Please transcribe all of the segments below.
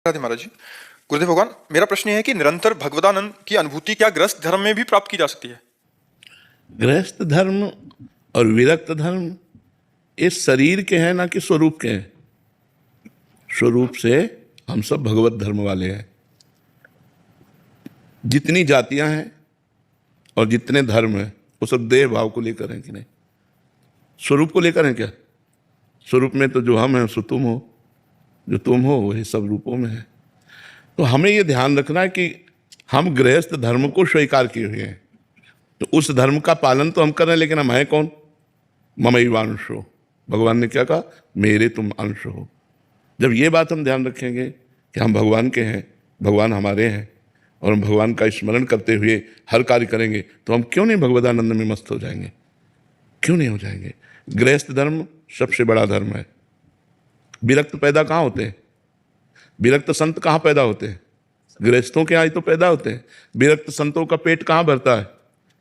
राधे महाराज जी। गुरुदेव भगवान, मेरा प्रश्न ये है कि निरंतर भगवदानंद की अनुभूति क्या गृहस्थ धर्म में भी प्राप्त की जा सकती है? गृहस्थ धर्म और विरक्त धर्म ये शरीर के हैं ना कि स्वरूप के हैं। स्वरूप से हम सब भगवत धर्म वाले हैं। जितनी जातियां हैं और जितने धर्म हैं वो सब देह भाव को लेकर हैं कि नहीं? स्वरूप को लेकर हैं क्या? स्वरूप में तो जो हम हैं सो तुम हो, जो तुम हो वही सब रूपों में है। तो हमें ये ध्यान रखना है कि हम गृहस्थ धर्म को स्वीकार किए हुए हैं, तो उस धर्म का पालन तो हम कर रहे हैं, लेकिन हम हैं कौन? ममैवांश हो। भगवान ने क्या कहा? मेरे तुम अंश हो। जब ये बात हम ध्यान रखेंगे कि हम भगवान के हैं, भगवान हमारे हैं, और हम भगवान का स्मरण करते हुए हर कार्य करेंगे, तो हम क्यों नहीं भगवदानंद में मस्त हो जाएंगे? क्यों नहीं हो जाएंगे? गृहस्थ धर्म सबसे बड़ा धर्म है। विरक्त पैदा कहाँ होते हैं? विरक्त संत कहाँ पैदा होते हैं? गृहस्थों के यहाँ ही तो पैदा होते हैं। विरक्त संतों का पेट कहाँ भरता है?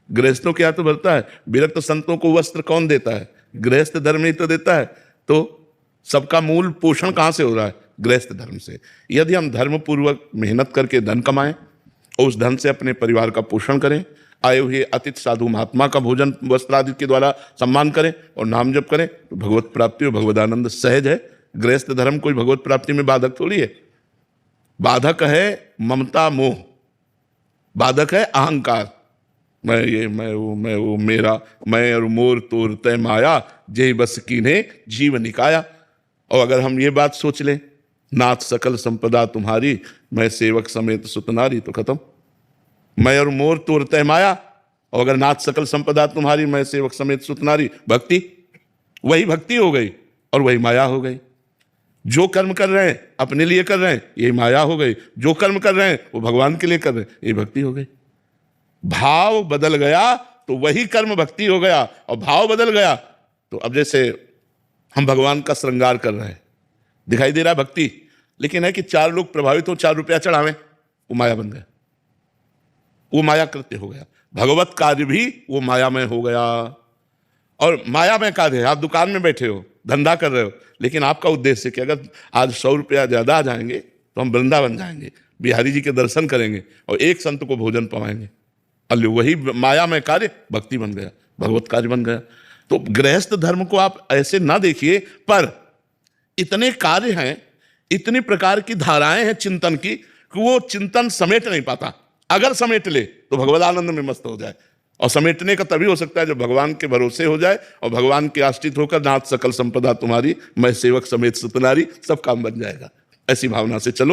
गृहस्थों के यहाँ तो भरता है। विरक्त संतों को वस्त्र कौन देता है? गृहस्थ धर्म ही तो देता है। तो सबका मूल पोषण कहाँ से हो रहा है? गृहस्थ धर्म से। यदि हम धर्म पूर्वक मेहनत करके धन कमाएं और उस धन से अपने परिवार का पोषण करें, आए हुए अतिथि साधु महात्मा का भोजन वस्त्र आदि के द्वारा सम्मान करें और नाम जप करें, तो भगवत प्राप्ति और भगवदानंद सहज है। गृहस्थ धर्म कोई भगवत प्राप्ति में बाधक थोड़ी है। बाधक है ममता मोह, बाधक है अहंकार। मैं ये, मैं वो, मेरा, मैं और मोर तोर तय माया, जय बस कीन्हे जीव निकाया। और अगर हम ये बात सोच लें, नाथ सकल संपदा तुम्हारी, मैं सेवक समेत सुतनारी, तो खत्म। मैं और मोर तोर तय माया, और अगर नाथ सकल संपदा तुम्हारी, मैं सेवक समेत सुतनारी, भक्ति, वही भक्ति हो गई और वही माया हो गई। जो कर्म कर रहे हैं अपने लिए कर रहे हैं, यही माया हो गई। जो कर्म कर रहे हैं वो भगवान के लिए कर रहे हैं, ये भक्ति हो गई। भाव बदल गया तो वही कर्म भक्ति हो गया, और भाव बदल गया तो अब जैसे हम भगवान का श्रृंगार कर रहे हैं, दिखाई दे रहा है भक्ति, लेकिन है कि 4 लोग प्रभावित हो, 4 रुपया चढ़ावें, वो माया बन गया, वो माया कृत्य हो गया। भगवत कार्य भी वो मायामय हो गया। और मायामय कार्य है, आप दुकान में बैठे हो, धंधा कर रहे हो, लेकिन आपका उद्देश्य कि अगर आज 100 रुपया ज्यादा आ जाएंगे तो हम वृंदावन जाएंगे, बिहारी जी के दर्शन करेंगे और एक संत को भोजन पवाएंगे। अल्ले वही मायामय कार्य भक्ति बन गया, भगवत कार्य बन गया। तो गृहस्थ धर्म को आप ऐसे ना देखिए, पर इतने कार्य हैं, इतनी प्रकार की धाराएं हैं चिंतन की, कि वो चिंतन समेट नहीं पाता। अगर समेट ले तो भगवदानंद में मस्त हो जाए। और समेटने का तभी हो सकता है जब भगवान के भरोसे हो जाए और भगवान के आश्रित होकर, नाथ सकल संपदा तुम्हारी, मैं सेवक समेत सुतनारी, सब काम बन जाएगा। ऐसी भावना से चलो।